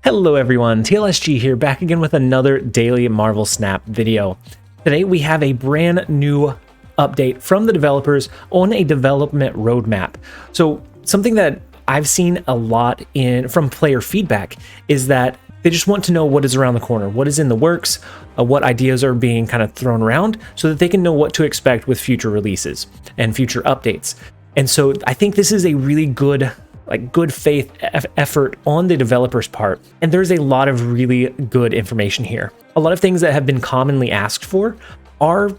Hello everyone, TLSG here, back again with another daily Marvel Snap video. Today we have a brand new update from the developers on a development roadmap. So something that I've seen a lot from player feedback is that they just want to know what is around the corner, what is in the works, what ideas are being kind of thrown around so that they can know what to expect with future releases and future updates. And so I think this is a really good faith effort on the developer's part. And there's a lot of really good information here. A lot of things that have been commonly asked for are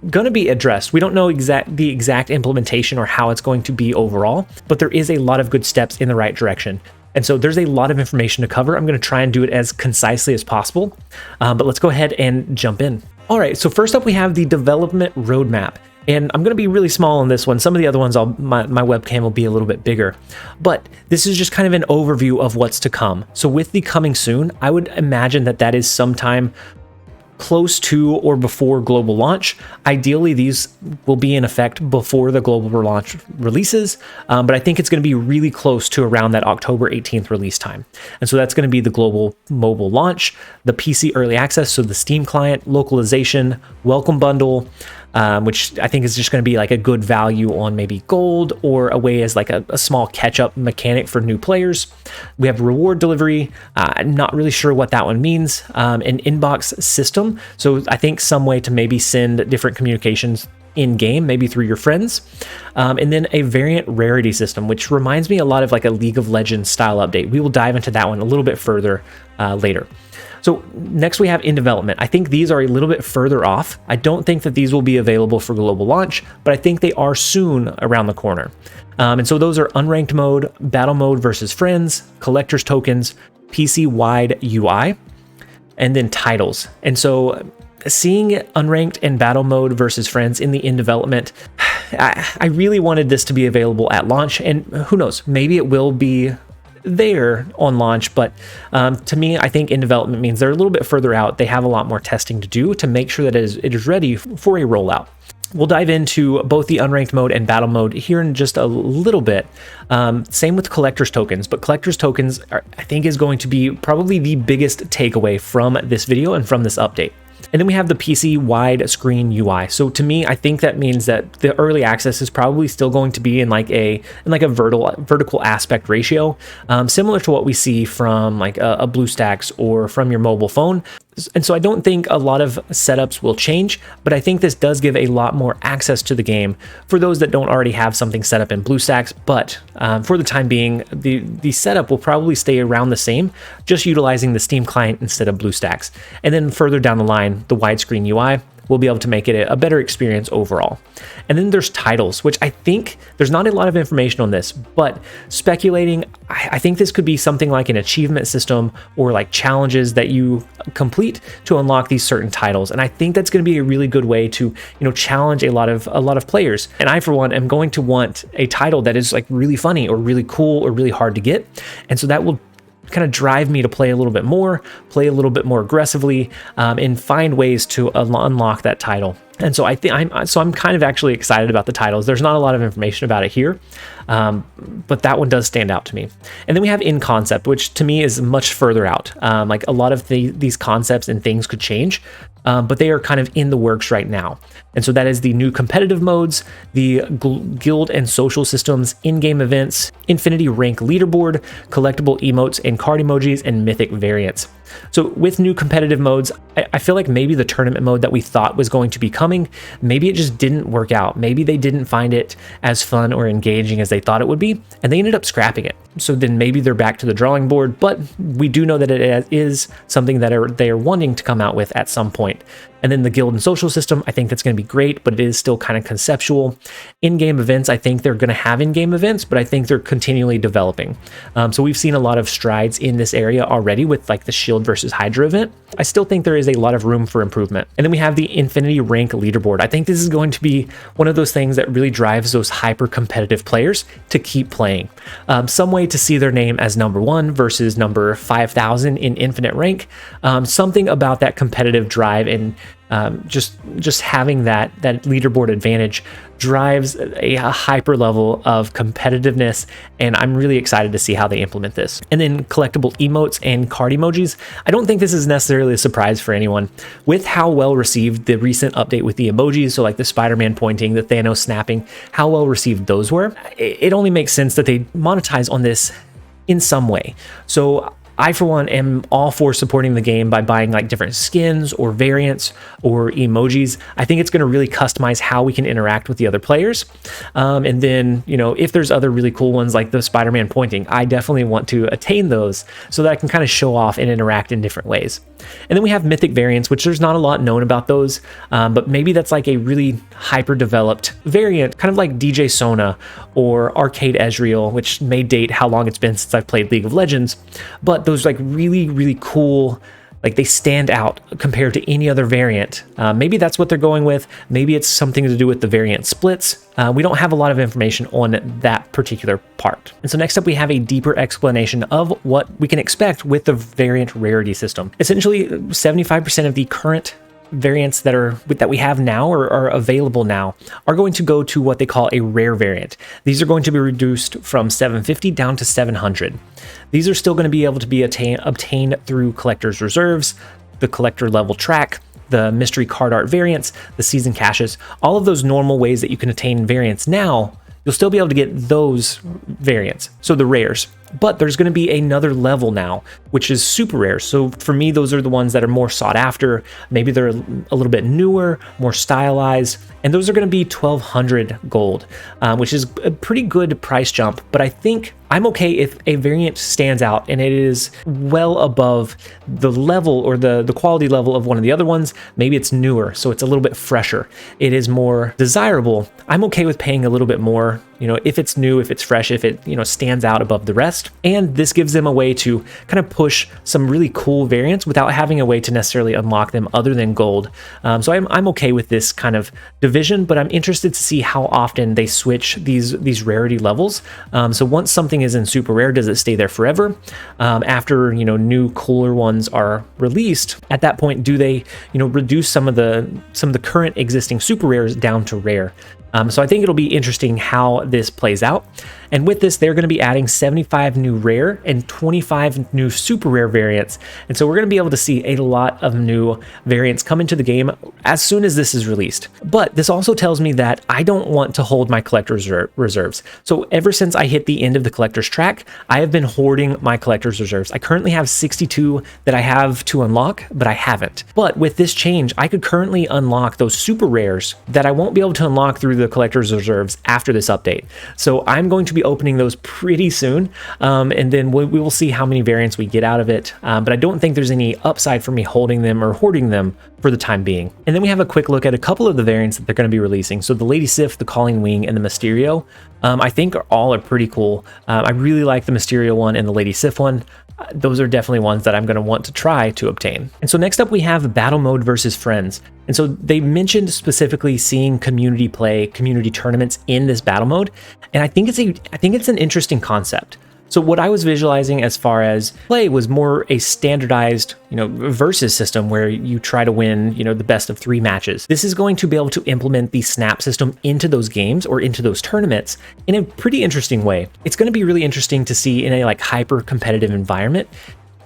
going to be addressed. We don't know the exact implementation or how it's going to be overall, but there is a lot of good steps in the right direction. And so there's a lot of information to cover. I'm going to try and do it as concisely as possible, but let's go ahead and jump in. All right, so first up we have the development roadmap. And I'm going to be really small on this one. Some of the other ones, my webcam will be a little bit bigger. But this is just kind of an overview of what's to come. So with the coming soon, I would imagine that is sometime close to or before global launch. Ideally, these will be in effect before the global launch releases, but I think it's going to be really close to around that October 18th release time. And so that's going to be the global mobile launch, the PC early access, so the Steam client, localization, welcome bundle, which I think is just going to be like a good value on maybe gold or a way as like a small catch-up mechanic for new players. We have reward delivery. I'm not really sure what that one means. An inbox system. So I think some way to maybe send different communications in-game, maybe through your friends. And then a variant rarity system, which reminds me a lot of like a League of Legends style update. We will dive into that one a little bit further later. So next we have in development. I think these are a little bit further off. I don't think that these will be available for global launch, but I think they are soon around the corner. And so those are Unranked Mode, Battle Mode versus Friends, Collector's Tokens, PC-wide UI, and then titles. And so seeing Unranked and Battle Mode versus Friends in the in development, I really wanted this to be available at launch, and who knows, maybe it will be there on launch, but to me, I think in development means they're a little bit further out. They have a lot more testing to do to make sure that it is ready for a rollout. We'll dive into both the Unranked Mode and Battle Mode here in just a little bit. Same with Collector's Tokens, but Collector's Tokens I think is going to be probably the biggest takeaway from this video and from this update. And then we have the PC wide screen UI. So to me, I think that means that the early access is probably still going to be in like a vertical aspect ratio, similar to what we see from like a BlueStacks or from your mobile phone. And so I don't think a lot of setups will change, but I think this does give a lot more access to the game for those that don't already have something set up in BlueStacks. But for the time being, the setup will probably stay around the same, just utilizing the Steam client instead of BlueStacks. And then further down the line, the widescreen UI will be able to make it a better experience overall. And then there's titles, which I think there's not a lot of information on this, but speculating, I think this could be something like an achievement system or like challenges that you complete to unlock these certain titles. And I think that's going to be a really good way to, challenge a lot of players. And I, for one, am going to want a title that is like really funny or really cool or really hard to get. And so that will kind of drive me to play a little bit more aggressively, and find ways to unlock that title. And so I'm kind of actually excited about the titles. There's not a lot of information about it here, but that one does stand out to me. And then we have in concept, which to me is much further out. Like a lot of these concepts and things could change, but they are kind of in the works right now. And so that is the new competitive modes, the guild and social systems, in-game events, infinity rank leaderboard, collectible emotes and card emojis, and mythic variants. So with new competitive modes, I feel like maybe the tournament mode that we thought was going to be coming, maybe it just didn't work out. Maybe they didn't find it as fun or engaging as they thought it would be, and they ended up scrapping it. So then maybe they're back to the drawing board, but we do know that it is something that they are wanting to come out with at some point. And then the guild and social system, I think that's going to be great, but it is still kind of conceptual. In-game events, I think they're going to have in-game events, but I think they're continually developing. So we've seen a lot of strides in this area already with like the Shield versus Hydra event. I still think there is a lot of room for improvement. And then we have the infinity rank leaderboard. I think this is going to be one of those things that really drives those hyper competitive players to keep playing. Some way to see their name as number 1 versus number 5,000 in infinite rank. Something about that competitive drive and just having that leaderboard advantage drives a hyper level of competitiveness, and I'm really excited to see how they implement this. And then collectible emotes and card emojis. I don't think this is necessarily a surprise for anyone. With how well received the recent update with the emojis, so like the Spider-Man pointing, the Thanos snapping, how well received those were, it only makes sense that they monetize on this in some way. So I, for one, am all for supporting the game by buying like different skins or variants or emojis. I think it's going to really customize how we can interact with the other players. And then, you know, if there's other really cool ones like the Spider-Man pointing, I definitely want to attain those so that I can kind of show off and interact in different ways. And then we have mythic variants, which there's not a lot known about those, but maybe that's like a really hyper developed variant, kind of like DJ Sona or Arcade Ezreal, which may date how long it's been since I've played League of Legends. But those like really cool, like they stand out compared to any other variant. Maybe that's what they're going with. Maybe it's something to do with the variant splits. We don't have a lot of information on that particular part. And so next up, we have a deeper explanation of what we can expect with the variant rarity system. Essentially, 75% of the current variants that we have now or are available now are going to go to what they call a rare variant. These are going to be reduced from 750 down to 700. These are still going to be able to be obtained through collector's reserves, the collector level track, the mystery card art variants, the season caches, all of those normal ways that you can attain variants now. You'll still be able to get those variants, so the rares. But there's going to be another level now, which is super rare. So for me, those are the ones that are more sought after. Maybe they're a little bit newer, more stylized, and those are going to be 1,200 gold, which is a pretty good price jump. But I think I'm okay if a variant stands out and it is well above the level or the quality level of one of the other ones. Maybe it's newer, so it's a little bit fresher. It is more desirable. I'm okay with paying a little bit more, you know, if it's new, if it's fresh, if it, you know, stands out above the rest. And this gives them a way to kind of push some really cool variants without having a way to necessarily unlock them other than gold. So I'm okay with this kind of division, but I'm interested to see how often they switch these rarity levels. So once something is in super rare, does it stay there forever? After, you know, new cooler ones are released, at that point, do they, you know, reduce some of the current existing super rares down to rare? So I think it'll be interesting how this plays out. And with this, they're going to be adding 75 new rare and 25 new super rare variants. And so we're going to be able to see a lot of new variants come into the game as soon as this is released. But this also tells me that I don't want to hold my collector's reserves. So ever since I hit the end of the collector's track, I have been hoarding my collector's reserves. I currently have 62 that I have to unlock, but I haven't. But with this change, I could currently unlock those super rares that I won't be able to unlock through the collector's reserves after this update. So I'm going to be opening those pretty soon, and then we will see how many variants we get out of it, but I don't think there's any upside for me holding them or hoarding them for the time being. And then we have a quick look at a couple of the variants that they're going to be releasing. So the Lady Sif, the Calling Wing, and the Mysterio, I think all are pretty cool. I really like the Mysterio one and the Lady Sif one. Those are definitely ones that I'm going to want to try to obtain. And so next up we have battle mode versus friends. And so they mentioned specifically seeing community play, community tournaments in this battle mode. And I think it's an interesting concept. So what I was visualizing as far as play was more a standardized, you know, versus system where you try to win, you know, the best of 3 matches. This is going to be able to implement the snap system into those games or into those tournaments in a pretty interesting way. It's going to be really interesting to see in a like hyper competitive environment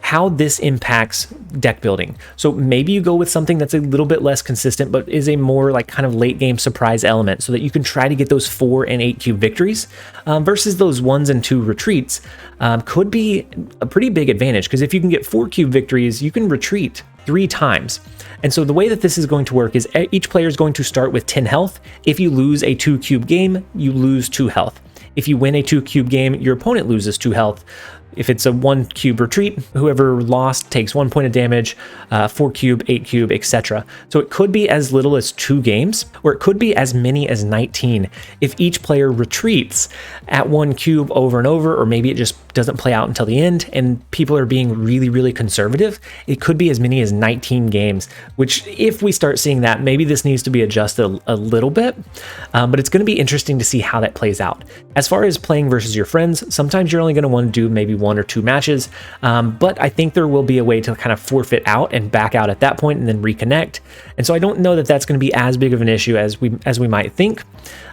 how this impacts deck building. So maybe you go with something that's a little bit less consistent, but is a more like kind of late game surprise element so that you can try to get those 4 and 8 cube victories versus those 1s and 2 retreats could be a pretty big advantage, because if you can get 4 cube victories, you can retreat 3 times. And so the way that this is going to work is each player is going to start with 10 health. If you lose a 2 cube game, you lose 2 health. If you win a 2 cube game, your opponent loses 2 health. If it's a 1 cube retreat, whoever lost takes 1 point of damage, 4 cube, 8 cube, etc. So it could be as little as 2 games, or it could be as many as 19 if each player retreats at 1 cube over and over, or maybe it just doesn't play out until the end and people are being really, really conservative, it could be as many as 19 games, which if we start seeing that, maybe this needs to be adjusted a little bit, but it's going to be interesting to see how that plays out. As far as playing versus your friends, sometimes you're only going to want to do maybe 1 or 2 matches, but I think there will be a way to kind of forfeit out and back out at that point and then reconnect. And so I don't know that that's going to be as big of an issue as we might think.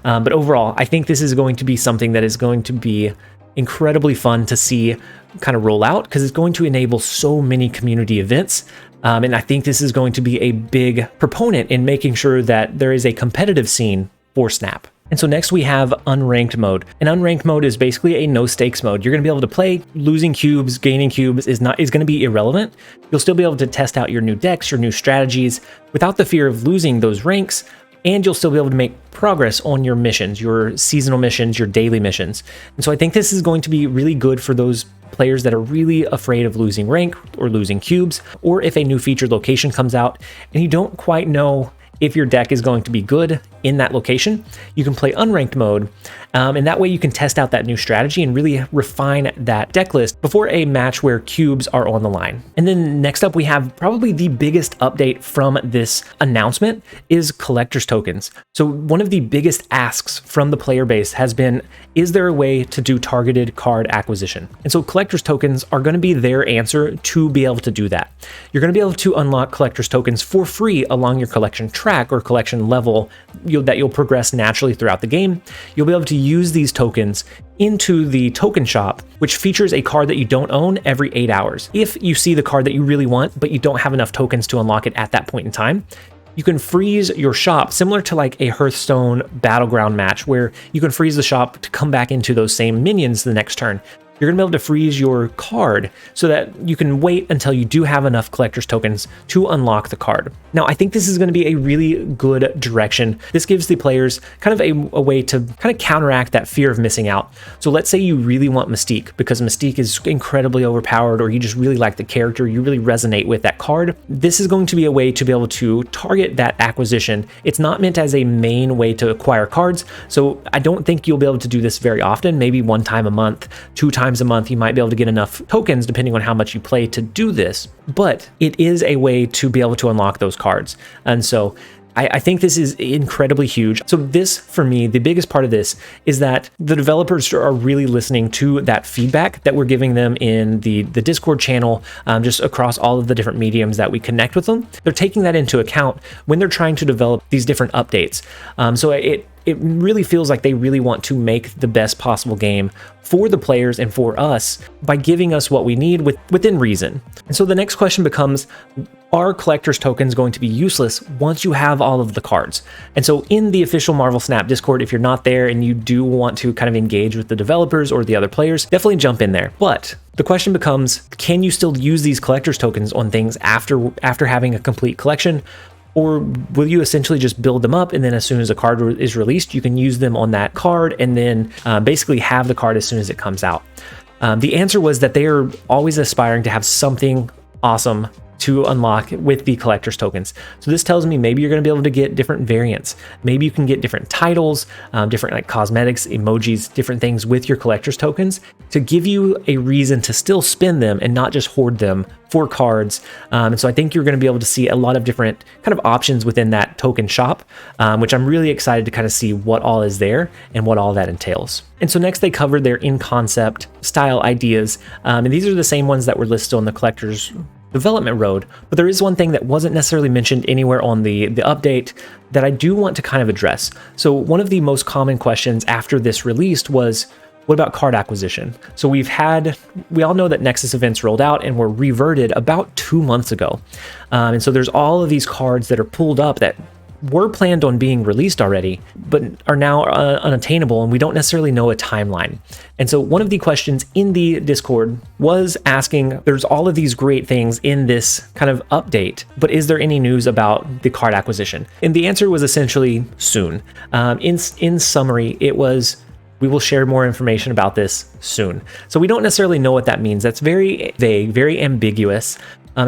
But overall, I think this is going to be something that is going to be incredibly fun to see kind of roll out, because it's going to enable so many community events. And I think this is going to be a big proponent in making sure that there is a competitive scene for Snap. And so next we have Unranked Mode. And Unranked Mode is basically a no stakes mode. You're going to be able to play. Losing cubes, gaining cubes is going to be irrelevant. You'll still be able to test out your new decks, your new strategies without the fear of losing those ranks. And you'll still be able to make progress on your missions, your seasonal missions, your daily missions. And so I think this is going to be really good for those players that are really afraid of losing rank or losing cubes, or if a new featured location comes out and you don't quite know if your deck is going to be good in that location, you can play Unranked Mode, and that way you can test out that new strategy and really refine that deck list before a match where cubes are on the line. And then next up, we have probably the biggest update from this announcement is collector's tokens. So one of the biggest asks from the player base has been, is there a way to do targeted card acquisition? And so collector's tokens are going to be their answer to be able to do that. You're going to be able to unlock collector's tokens for free along your collection track or collection level that you'll progress naturally throughout the game. You'll be able to use these tokens into the token shop, which features a card that you don't own every 8 hours. If you see the card that you really want, but you don't have enough tokens to unlock it at that point in time, you can freeze your shop, similar to like a Hearthstone battleground match where you can freeze the shop to come back into those same minions the next turn. You're going to be able to freeze your card so that you can wait until you do have enough collector's tokens to unlock the card. Now, I think this is going to be a really good direction. This gives the players kind of a way to kind of counteract that fear of missing out. So let's say you really want Mystique because Mystique is incredibly overpowered, or you just really like the character, you really resonate with that card. This is going to be a way to be able to target that acquisition. It's not meant as a main way to acquire cards, so I don't think you'll be able to do this very often, maybe 1 time a month, 2 times a month, you might be able to get enough tokens depending on how much you play to do this, but it is a way to be able to unlock those cards. And so I think this is incredibly huge. So this, for me, the biggest part of this is that the developers are really listening to that feedback that we're giving them in the Discord channel, just across all of the different mediums that we connect with them. They're taking that into account when they're trying to develop these different updates. So it really feels like they really want to make the best possible game for the players and for us by giving us what we need within reason. And so the next question becomes, are collector's tokens going to be useless once you have all of the cards? And so in the official Marvel Snap Discord, if you're not there and you do want to kind of engage with the developers or the other players, definitely jump in there. But the question becomes, can you still use these collector's tokens on things after having a complete collection? Or will you essentially just build them up, and then as soon as a card is released, you can use them on that card and then basically have the card as soon as it comes out? The answer was that they are always aspiring to have something awesome to unlock with the collector's tokens. So this tells me maybe you're going to be able to get different variants. Maybe you can get different titles, different like cosmetics, emojis, different things with your collector's tokens to give you a reason to still spend them and not just hoard them for cards. And so I think you're going to be able to see a lot of different kind of options within that token shop, which I'm really excited to kind of see what all is there and what all that entails. And so next they covered their in-concept style ideas. And these are the same ones that were listed on the collector's development road, but there is one thing that wasn't necessarily mentioned anywhere on the update that I do want to kind of address. So one of the most common questions after this released was, what about card acquisition? So we all know that Nexus events rolled out and were reverted about 2 months ago. And so there's all of these cards that are pulled up that were planned on being released already, but are now unattainable, and we don't necessarily know a timeline. And so one of the questions in the Discord was asking, there's all of these great things in this kind of update, but is there any news about the card acquisition? And the answer was essentially soon. In summary, it was, we will share more information about this soon. So we don't necessarily know what that means. That's very vague, very ambiguous.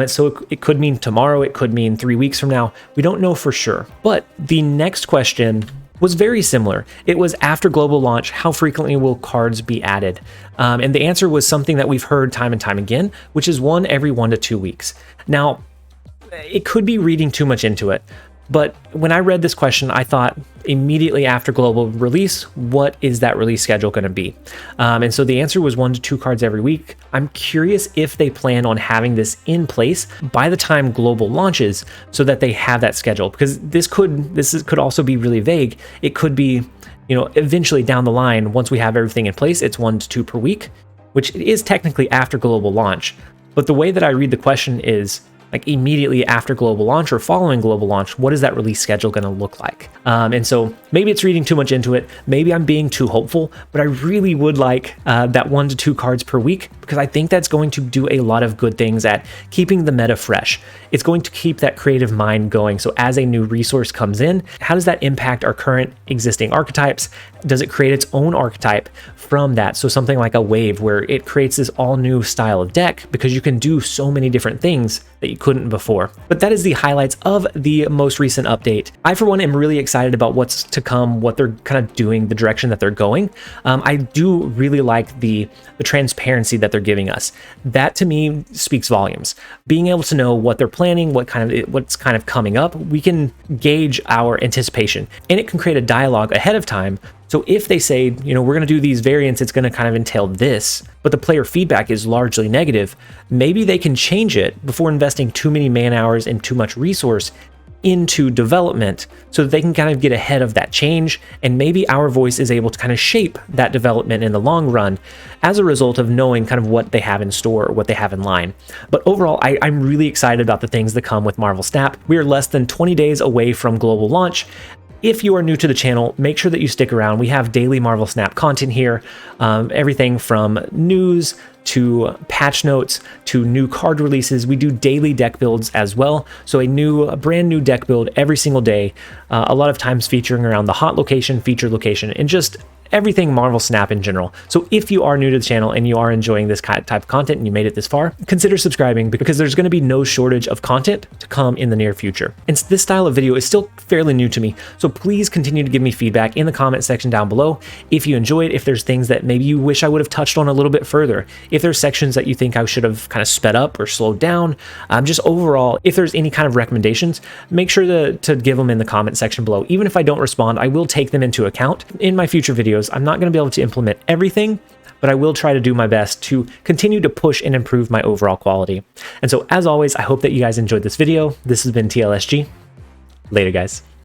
So it could mean tomorrow, it could mean 3 weeks from now. We don't know for sure. But the next question was very similar. It was after global launch, how frequently will cards be added? And the answer was something that we've heard time and time again, which is one every 1 to 2 weeks. Now, it could be reading too much into it, but when I read this question, I thought immediately after global release, what is that release schedule going to be? And so the answer was 1 to 2 cards every week. I'm curious if they plan on having this in place by the time global launches so that they have that schedule, because this could also be really vague. It could be, eventually down the line, once we have everything in place, it's 1 to 2 per week, which is technically after global launch. But the way that I read the question is, like immediately after global launch or following global launch, what is that release schedule going to look like? And so maybe it's reading too much into it. Maybe I'm being too hopeful, but I really would like that 1 to 2 cards per week, because I think that's going to do a lot of good things at keeping the meta fresh. It's going to keep that creative mind going. So as a new resource comes in, how does that impact our current existing archetypes? Does it create its own archetype from that? So something like a wave where it creates this all new style of deck, because you can do so many different things that you couldn't before. But that is the highlights of the most recent update. I, for one, am really excited about what's to come, what they're kind of doing, the direction that they're going. I do really like the transparency that they're giving us. That to me speaks volumes. Being able to know what they're planning, what's kind of coming up, we can gauge our anticipation, and it can create a dialogue ahead of time. So if they say, we're going to do these variants, it's going to kind of entail this, but the player feedback is largely negative, maybe they can change it before investing too many man hours and too much resource into development, so that they can kind of get ahead of that change, and maybe our voice is able to kind of shape that development in the long run as a result of knowing kind of what they have in store or what they have in line. But overall, I'm really excited about the things that come with Marvel Snap. We are less than 20 days away from global launch. If you are new to the channel, make sure that you stick around. We have daily Marvel Snap content here, everything from news to patch notes to new card releases. We do daily deck builds as well. So a brand new deck build every single day, a lot of times featuring around the hot location, featured location, and just everything Marvel Snap in general. So if you are new to the channel and you are enjoying this type of content and you made it this far, consider subscribing, because there's going to be no shortage of content to come in the near future. And this style of video is still fairly new to me, so please continue to give me feedback in the comment section down below. If you enjoyed, if there's things that maybe you wish I would have touched on a little bit further, if there's sections that you think I should have kind of sped up or slowed down, just overall, if there's any kind of recommendations, make sure to give them in the comment section below. Even if I don't respond, I will take them into account in my future videos. I'm not going to be able to implement everything, but I will try to do my best to continue to push and improve my overall quality. And so as always, I hope that you guys enjoyed this video. This has been TLSG. Later, guys.